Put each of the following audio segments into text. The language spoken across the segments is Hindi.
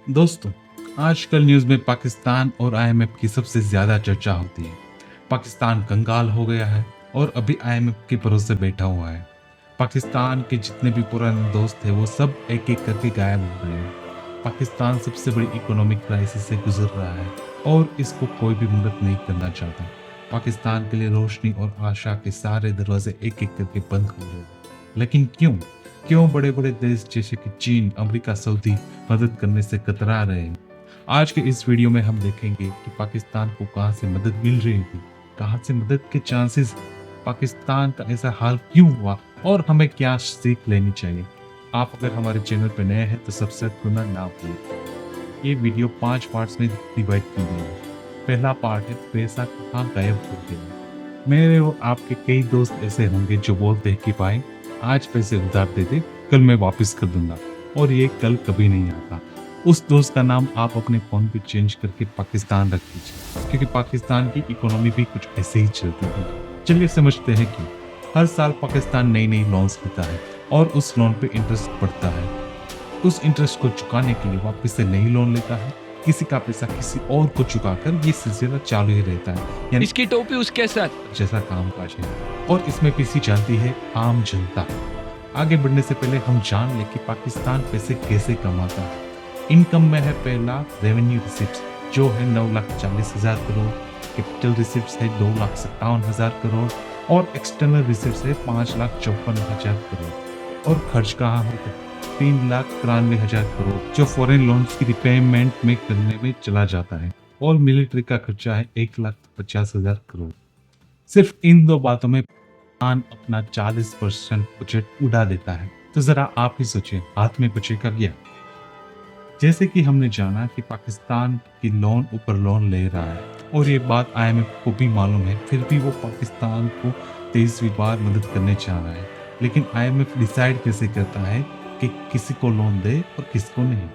दोस्तों, आजकल न्यूज़ में पाकिस्तान और आईएमएफ की सबसे ज़्यादा चर्चा होती है। पाकिस्तान कंगाल हो गया है और अभी आईएमएफ के भरोसे बैठा हुआ है। पाकिस्तान के जितने भी पुराने दोस्त थे वो सब एक एक करके गायब हो गए हैं। पाकिस्तान सबसे बड़ी इकोनॉमिक क्राइसिस से गुजर रहा है और इसको कोई भी मदद नहीं करना चाहता। पाकिस्तान के लिए रोशनी और आशा के सारे दरवाजे एक एक करके बंद हो गए। लेकिन क्यों क्यों बड़े बड़े देश जैसे कि चीन, अमेरिका, सऊदी मदद करने से कतरा रहे हैं? आज के इस वीडियो में हम देखेंगे कि पाकिस्तान को कहां से मदद मिल रही थी, कहां से मदद के चांसेस, पाकिस्तान का ऐसा हाल क्यों हुआ और हमें क्या सीख लेनी चाहिए। आप अगर हमारे चैनल पर नए हैं तो सब्सक्राइब करना ना भूलें। ये वीडियो 5 पार्ट्स में डिवाइड की गई है। पहला पार्ट है पैसा कहाँ गायब हो गया। मेरे और आपके कई दोस्त ऐसे होंगे जो बोलते हैं कि भाई आज पैसे उधार दे दे, कल मैं वापस कर दूंगा, और ये कल कभी नहीं आता। उस दोस्त का नाम आप अपने फोन पे चेंज करके पाकिस्तान रख दीजिए, क्योंकि पाकिस्तान की इकोनॉमी भी कुछ ऐसे ही चलती है। चलिए समझते हैं कि हर साल पाकिस्तान नई नई लोन्स लेता है और उस लोन पे इंटरेस्ट बढ़ता है। उस इंटरेस्ट को चुकाने के लिए वापस से नई लोन लेता है, किसी का पैसा किसी और को चुकाकर ये सिलसिला चालू ही रहता है। यानी इसकी टोपी उसके साथ जैसा कामकाज है, और इसमें पीसी जाती है आम जनता। आगे बढ़ने से पहले हम जान ले कि पाकिस्तान पैसे कैसे कमाता है। इनकम में है पहला रेवेन्यू रिसिप्ट, जो है 9,40,000 करोड़, कैपिटल रिसिप्ट है 2,57,000 करोड़ और एक्सटर्नल रिसिप्ट है 5,54,000 करोड़। और खर्च कहाँ होता है? 3,93,000 करोड़, जो फॉरेन लोन्स की रिपेमेंट में करने में चला जाता है। और मिलिट्री का खर्चा है 1,50,000 करोड़। सिर्फ इन दो बातों में पाकिस्तान अपना 40% बजट उड़ा देता है। तो जरा आप ही सोचिए, हाथ में बचेगा क्या? जैसे कि हमने जाना कि पाकिस्तान की लोन ऊपर लोन ले रहा है और ये बात आईएमएफ को भी मालूम है, फिर भी वो पाकिस्तान को 23वीं बार मदद करने चाह रहा है। लेकिन आईएमएफ डिसाइड कैसे करता है कि किसी को लोन दे और किसको नहीं?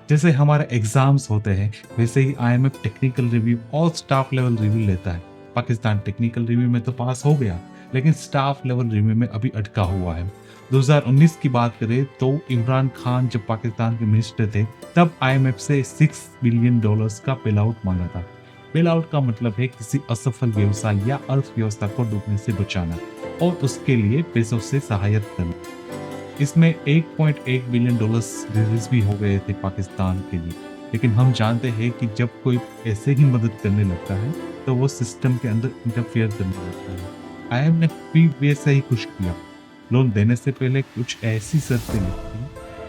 जैसे हमारे एग्जाम्स होते हैं, वैसे ही आईएमएफ टेक्निकल रिव्यू और स्टाफ लेवल रिव्यू लेता है। पाकिस्तान टेक्निकल रिव्यू में तो पास हो गया, लेकिन स्टाफ लेवल रिव्यू में अभी अटका हुआ है। 2019 की बात करें तो इमरान खान जब पाकिस्तान के मिनिस्टर थे, तब आईएमएफ से $6 बिलियन का बेल आउट मांगा था। बेल आउट का मतलब है किसी असफल व्यवसाय या अर्थव्यवस्था को डूबने से बचाना और उसके लिए पैसों से सहायता करना। इसमें $1.1 बिलियन रिलीज भी हो गए थे पाकिस्तान के लिए। लेकिन हम जानते हैं कि जब कोई ऐसे ही मदद करने लगता है तो वो सिस्टम के अंदर इंटरफेयर करने लगता है। आईएमएफ ने भी वैसा ही कुछ किया। लोन देने से पहले कुछ ऐसी शर्तें लिखी,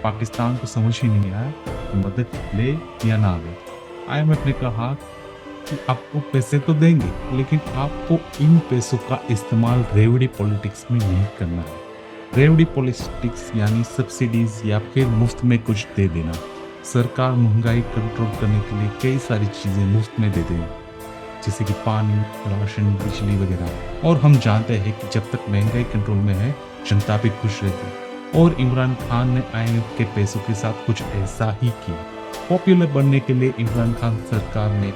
पाकिस्तान को समझ ही नहीं आया कि मदद ले या ना ले। आईएमएफ ने कहा कि आपको पैसे तो देंगे, लेकिन आपको इन पैसों का इस्तेमाल रेवड़ी पॉलिटिक्स में नहीं करना है। रेवड़ी पॉलिटिक्स यानी सब्सिडीज या फिर मुफ्त में कुछ दे देना। सरकार महंगाई कंट्रोल करने के लिए कई सारी चीजें मुफ्त में दे देगी, जैसे कि पानी, राशन, बिजली वगैरह। और हम जानते हैं कि जब तक महंगाई कंट्रोल में है, जनता भी खुश रहती है। और इमरान खान ने आईएमएफ के पैसों के साथ कुछ ऐसा ही किया। पॉपुलर बनने के लिए इमरान खान सरकार ने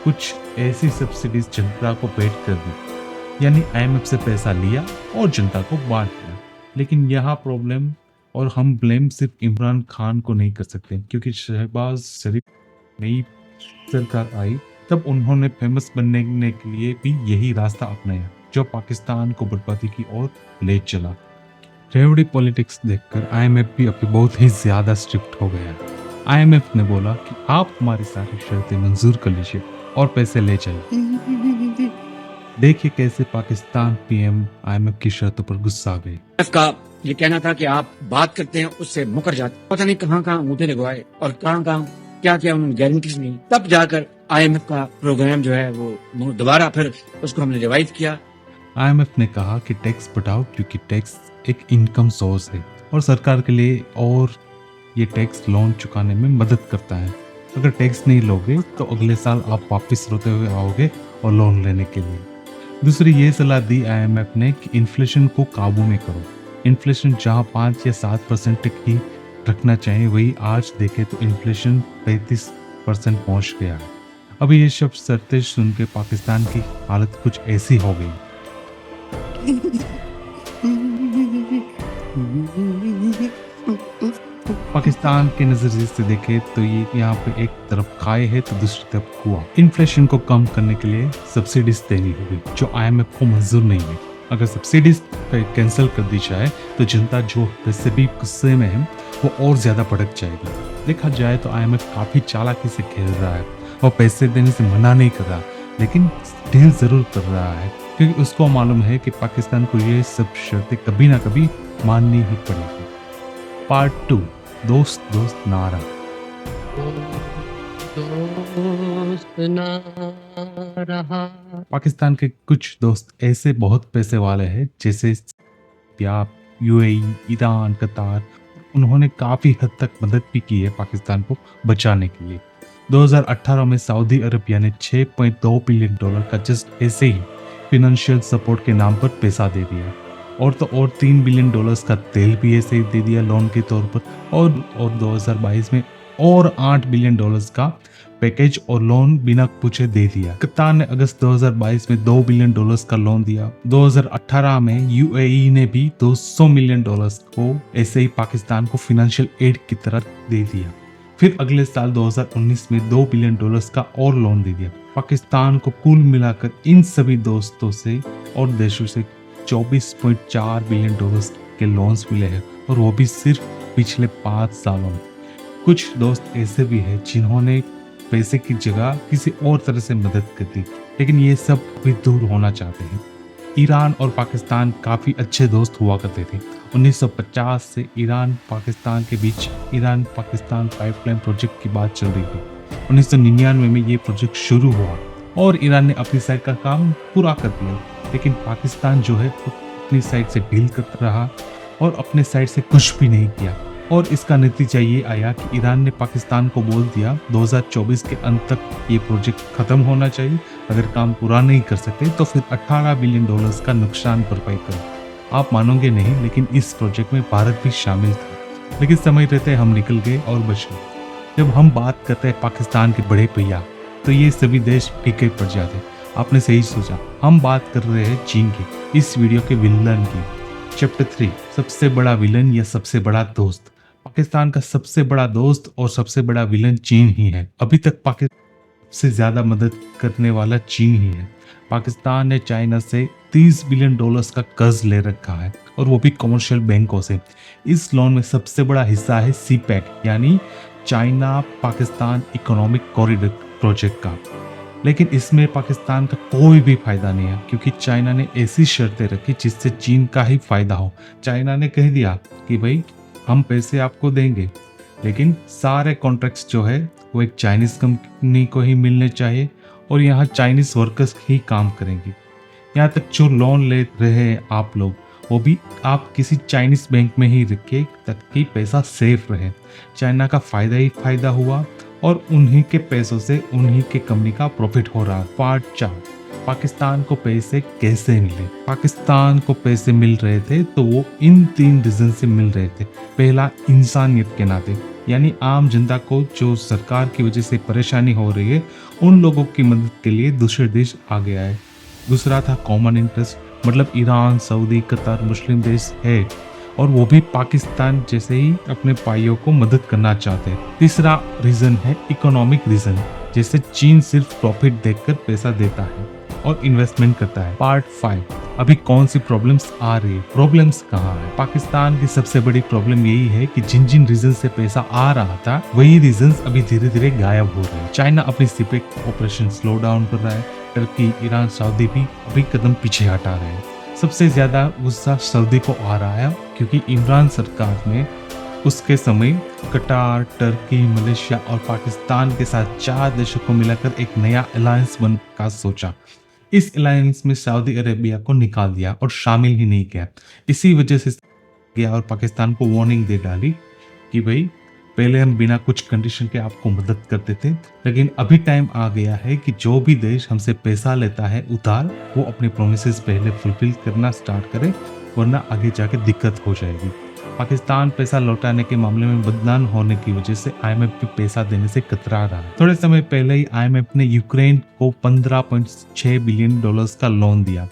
कुछ ऐसी सब्सिडीज जनता को भेंट कर दी, यानी आईएमएफ से पैसा लिया और जनता को बांट दिया। लेकिन यहाँ प्रॉब्लम, और हम ब्लेम सिर्फ इमरान खान को नहीं कर सकते, क्योंकि शहबाज शरीफ नई सरकार आई तब उन्होंने फेमस बनने के लिए भी यही रास्ता अपनाया, जो पाकिस्तान को बर्बादी की ओर ले चला। रेवड़ी पॉलिटिक्स देखकर आईएमएफ भी अभी बहुत ही ज्यादा स्ट्रिक्ट हो गया है। आईएमएफ ने बोला कि आप हमारी सारी शर्तें मंजूर कर लीजिए और पैसे ले जाइए। देखिए कैसे पाकिस्तान पीएम आईएमएफ की शर्तों पर गुस्सा गए। का ये कहना था कि आप बात करते हैं उससे मुकर जाते, पता नहीं कहाँ कहाँ मुद्दे लगवाए और कहाँ कहाँ क्या क्या उन्होंने गारंटीज नहीं। तब जाकर आईएमएफ का प्रोग्राम जो है वो दोबारा फिर उसको हमने रिवाइव किया। आईएमएफ ने कहा कि टैक्स बढ़ाओ, क्योंकि टैक्स एक इनकम सोर्स है और सरकार के लिए, और ये टैक्स लोन चुकाने में मदद करता है। अगर टैक्स नहीं लोगे तो अगले साल आप वापस रोते हुए आओगे और लोन लेने के लिए। दूसरी ये सलाह दी आईएमएफ ने कि इन्फ्लेशन को काबू में करो। इन्फ्लेशन जहां 5 या 7% तक ही रखना चाहिए, वही आज देखे तो इन्फ्लेशन 35% पहुंच गया है। अभी ये शब्द शर्तें सुन के पाकिस्तान की हालत कुछ ऐसी हो गई। पाकिस्तान के नजरिए से देखे तो ये यहाँ पे एक तरफ खाई है तो दूसरी तरफ कुआं। इन्फ्लेशन को कम करने के लिए सब्सिडीज देनी होगी जो IMF को मंजूर नहीं है। अगर सब्सिडीज कैंसिल कर दी जाए तो जनता जो वैसे भी गुस्से में है वो और ज्यादा भड़क जाएगी। देखा जाए तो IMF काफी चालाकी से खेल रहा है और पैसे देने से मना नहीं कर रहा, लेकिन डील जरूर कर रहा है क्योंकि उसको मालूम है कि पाकिस्तान को ये सब शर्तें कभी ना कभी माननी ही पड़ेगी। पार्ट 2, दोस्त दोस्त नारा। दोस्त ना रहा। पाकिस्तान के कुछ दोस्त ऐसे बहुत पैसे वाले हैं जैसे UAE, ईरान, कतार। उन्होंने काफी हद तक मदद भी की है पाकिस्तान को बचाने के लिए। 2018 में सऊदी अरबिया ने $6.2 बिलियन का जस्ट ऐसे ही फिनेंशियल सपोर्ट के नाम पर पैसा दे दिया और तो और $3 बिलियन का तेल भी ऐसे ही दे दिया लोन के तौर पर और 2022 में और $8 बिलियन का पैकेज और लोन बिना पूछे दे दिया। कतार ने अगस्त 2022 में $2 बिलियन का लोन दिया। 2018 में UAE ने भी $200 मिलियन को ऐसे ही पाकिस्तान को फाइनेंशियल एड की तरह दे दिया। फिर अगले साल 2019 में $2 बिलियन का और लोन दे दिया। पाकिस्तान को कुल मिलाकर इन सभी दोस्तों से और देशों से $24.4 बिलियन के लोन्स मिले हैं और वो भी सिर्फ पिछले 5 सालों में। कुछ दोस्त ऐसे भी हैं जिन्होंने पैसे की जगह किसी और तरह से मदद कर दी, लेकिन ये सब भी दूर होना चाहते हैं। ईरान और पाकिस्तान काफी अच्छे दोस्त हुआ करते थे। 1950 से ईरान पाकिस्तान के बीच ईरान पाकिस्तान पाइपलाइन प्रोजेक्ट की बात चल रही थी। 1999 में ये प्रोजेक्ट शुरू हुआ और ईरान ने अपनी साइड का काम पूरा कर दिया, लेकिन पाकिस्तान जो है अपनी साइड से डील करता रहा और अपने साइड से कुछ भी नहीं किया। और इसका नतीजा ये आया कि ईरान ने पाकिस्तान को बोल दिया 2024 के अंत तक ये प्रोजेक्ट खत्म होना चाहिए, अगर काम पूरा नहीं कर सकते तो फिर $18 बिलियन का नुकसान भरपाई करो। आप मानोगे नहीं, लेकिन इस प्रोजेक्ट में भारत भी शामिल था, लेकिन समय रहते हम निकल गए और बच गए। जब हम बात करते हैं पाकिस्तान के बड़े भैया तो ये सभी देश फीके पड़ जाते। आपने सही सोचा, हम बात कर रहे हैं चीन की, इस वीडियो के विलन की। चैप्टर 3, सबसे बड़ा विलन या सबसे बड़ा दोस्त। पाकिस्तान का सबसे बड़ा दोस्त और सबसे बड़ा विलन चीन ही है। अभी तक पाकिस्तान से ज्यादा मदद करने वाला चीन ही है। पाकिस्तान ने चाइना से $30 बिलियन का कर्ज ले रखा है और वो भी कमर्शियल बैंकों से। इस लोन में सबसे बड़ा हिस्सा है CPEC यानी China Pakistan economic corridor project का, लेकिन इसमें पाकिस्तान का कोई भी फायदा नहीं है क्योंकि चाइना ने ऐसी शर्तें रखी जिससे चीन का ही फायदा हो। चाइना ने कह दिया कि भाई हम पैसे आपको देंगे, लेकिन सारे कॉन्ट्रैक्ट्स जो है वो एक चाइनीज कंपनी को ही मिलने चाहिए और यहाँ चाइनीज वर्कर्स ही काम करेंगे। यहाँ तक जो लोन ले रहे हैं आप लोग, वो भी आप किसी चाइनीज बैंक में ही रखिए ताकि पैसा सेफ रहे। चाइना का फायदा ही फायदा हुआ और उन्हीं के पैसों से उन्हीं के कंपनी का प्रॉफिट हो रहा। पार्ट 4, पाकिस्तान को पैसे कैसे मिले। पाकिस्तान को पैसे मिल रहे थे तो वो इन 3 रीजन से मिल रहे थे। पहला, इंसानियत के नाते, यानी आम जनता को जो सरकार की वजह से परेशानी हो रही है उन लोगों की मदद के लिए दूसरे देश आगे आए। दूसरा था कॉमन इंटरेस्ट, मतलब ईरान, सऊदी, कतर मुस्लिम देश है और वो भी पाकिस्तान जैसे ही अपने भाइयों को मदद करना चाहते हैं। तीसरा रीजन है इकोनॉमिक रीजन, जैसे चीन सिर्फ प्रॉफिट देखकर पैसा देता है और इन्वेस्टमेंट करता है। पार्ट 5, अभी कौन सी प्रॉब्लम्स आ रही है, प्रॉब्लम्स कहाँ है। पाकिस्तान की सबसे बड़ी प्रॉब्लम यही है कि जिन जिन रीजन से पैसा आ रहा था वही रीजन अभी धीरे धीरे गायब हो रहे हैं। चाइना अपनी CPEC ऑपरेशन स्लो डाउन कर रहा है, टर्की, ईरान, सऊदी भी अभी कदम पीछे हटा रहे हैं। सबसे ज्यादा गुस्सा सऊदी को आ रहा है क्योंकि इमरान सरकार ने उसके समय कटार, टर्की, मलेशिया और पाकिस्तान के साथ 4 देशों को मिलाकर एक नया अलायंस बनने का सोचा। इस अलायंस में सऊदी अरेबिया को निकाल दिया और शामिल ही नहीं किया। इसी वजह से गया और पाकिस्तान को वार्निंग दे डाली कि भाई पहले हम बिना कुछ कंडीशन के आपको मदद करते थे, लेकिन अभी टाइम आ गया है कि जो भी देश हमसे पैसा लेता है उधार, वो अपने प्रोमिसेस पहले फुलफिल करना स्टार्ट करे, वरना आगे जाके दिक्कत हो जाएगी। पाकिस्तान पैसा लौटाने के मामले में बदनाम होने की वजह से IMF भी पैसा देने से कतरा रहा है। थोड़े समय पहले ही IMF ने यूक्रेन को $15.6 बिलियन का लोन दिया।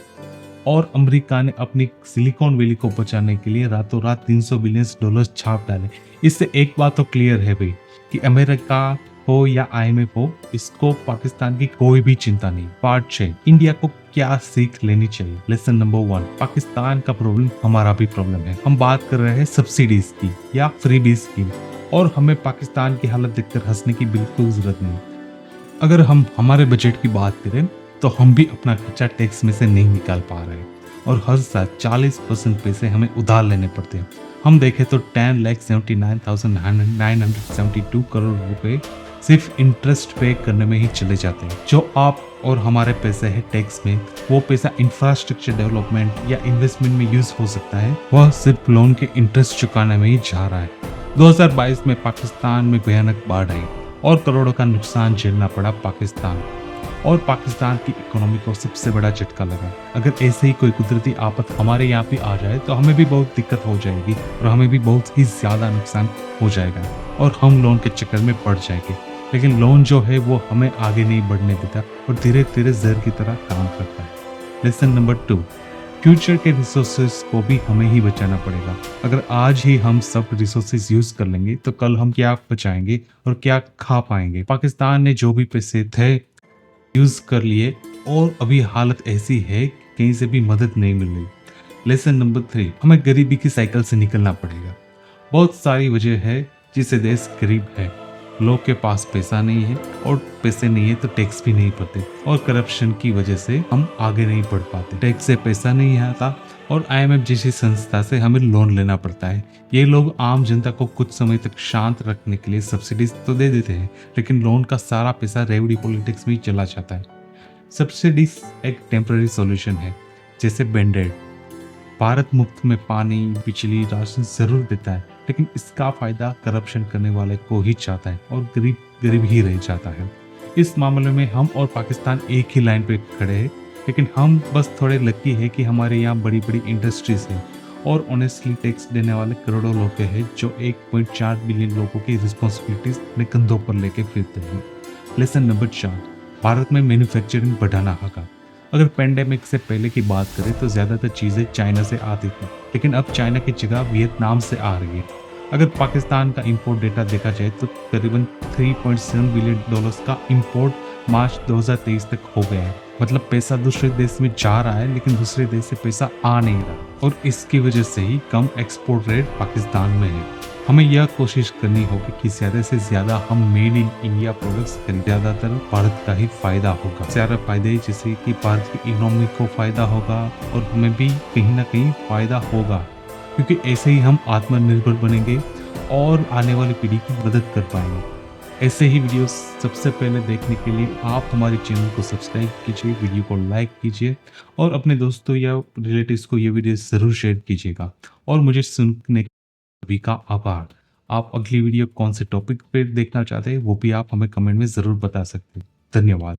और अमेरिका ने अपनी सिलिकॉन वैली को बचाने के लिए रातों रात $300 बिलियन छाप डाले। इससे एक बात तो क्लियर है भाई कि अमेरिका हो या IMF हो, इसको पाकिस्तान की कोई भी चिंता नहीं। पार्ट 6, इंडिया को क्या सीख लेनी चाहिए। लेसन नंबर 1, पाकिस्तान का प्रॉब्लम हमारा भी प्रॉब्लम है। हम बात कर रहे हैं सब्सिडीज की या फ्रीबीज की, और हमें पाकिस्तान की हालत देखकर हंसने की बिल्कुल जरूरत नहीं। अगर हम हमारे बजट की बात करें तो हम भी अपना खर्चा टैक्स में से नहीं निकाल पा रहे हैं, और हर साल 40% पैसे हमें उधार लेने पड़ते हैं। हम देखें तो 10,79,972 करोड़ रुपए सिर्फ इंटरेस्ट पे करने में ही चले जाते हैं। जो आप और हमारे पैसे हैं टैक्स में, वो पैसा इंफ्रास्ट्रक्चर डेवलपमेंट या इन्वेस्टमेंट में यूज हो सकता है, वह सिर्फ लोन के इंटरेस्ट चुकाने में ही जा रहा है। 2022 में पाकिस्तान में भयानक बाढ़ आई और करोड़ों का नुकसान झेलना पड़ा पाकिस्तान, और पाकिस्तान की इकोनॉमी को सबसे बड़ा झटका लगा। अगर ऐसे ही कोई कुदरती आफत हमारे यहाँ पे आ जाए तो हमें भी बहुत दिक्कत हो जाएगी और हमें भी बहुत ही ज्यादा नुकसान हो जाएगा और हम लोन के चक्कर में पड़ जाएंगे। लेकिन लोन जो है वो हमें आगे नहीं बढ़ने देता और धीरे धीरे जहर की तरह काम करता है। लेसन नंबर 2, फ्यूचर के रिसोर्सेज को भी हमें ही बचाना पड़ेगा। अगर आज ही हम सब रिसोर्सेज यूज कर लेंगे तो कल हम क्या बचाएंगे और क्या खा पाएंगे। पाकिस्तान ने जो भी पैसे थे यूज कर लिए और अभी हालत ऐसी है कि कहीं से भी मदद नहीं मिल रही। लेसन नंबर 3, हमें गरीबी की साइकिल से निकलना पड़ेगा। बहुत सारी वजह है जिससे देश गरीब है। लोग के पास पैसा नहीं है, और पैसे नहीं है तो टैक्स भी नहीं भरते, और करप्शन की वजह से हम आगे नहीं बढ़ पाते। टैक्स से पैसा नहीं आता और IMF जैसी संस्था से हमें लोन लेना पड़ता है। ये लोग आम जनता को कुछ समय तक शांत रखने के लिए सब्सिडीज तो दे देते हैं, लेकिन लोन का सारा पैसा रेवड़ी पॉलिटिक्स में ही चला जाता है। सब्सिडीज एक टेम्पररी सॉल्यूशन है, जैसे बैंडेड। भारत मुफ्त में पानी, बिजली, राशन जरूर देता है, लेकिन इसका फायदा करप्शन करने वाले को ही चाहता है और गरीब गरीब ही रह जाता है। इस मामले में हम और पाकिस्तान एक ही लाइन पे खड़े हैं, लेकिन हम बस थोड़े लकी है कि हमारे यहाँ बड़ी बड़ी इंडस्ट्रीज हैं और ऑनेस्टली टैक्स देने वाले करोड़ों लोग हैं जो 1.4 बिलियन लोगों की रिस्पॉन्सिबिलिटीज अपने कंधों पर लेके फिरते हैं। लेसन नंबर 4, भारत में मैन्युफैक्चरिंग बढ़ाना होगा। अगर पेंडेमिक से पहले की बात करें तो ज्यादातर चीजें चाइना से आती थी, लेकिन अब चाइना की जगह वियतनाम से आ रही है। अगर पाकिस्तान का इंपोर्ट डेटा देखा जाए तो करीबन $3.7 बिलियन का इंपोर्ट मार्च 2023 तक हो गया है। मतलब पैसा दूसरे देश में जा रहा है, लेकिन दूसरे देश से पैसा आ नहीं रहा, और इसकी वजह से ही कम एक्सपोर्ट रेट पाकिस्तान में है। हमें यह कोशिश करनी होगी कि ज्यादा से ज्यादा हम मेड इन इंडिया प्रोडक्ट्स खरीदें। ज्यादातर भारत का ही फायदा होगा। ज्यादा फायदे जैसे कि भारत की इकोनॉमी को फायदा होगा और हमें भी कहीं ना कहीं फायदा होगा, क्योंकि ऐसे ही हम आत्मनिर्भर बनेंगे और आने वाली पीढ़ी की मदद कर पाएंगे। ऐसे ही वीडियो सबसे पहले देखने के लिए आप हमारे चैनल को सब्सक्राइब कीजिए, वीडियो को लाइक कीजिए और अपने दोस्तों या रिलेटिव्स को ये वीडियो जरूर शेयर कीजिएगा। और मुझे सुनने सभी का आभार। आप अगली वीडियो कौन से टॉपिक पे देखना चाहते हैं वो भी आप हमें कमेंट में जरूर बता सकते हैं। धन्यवाद।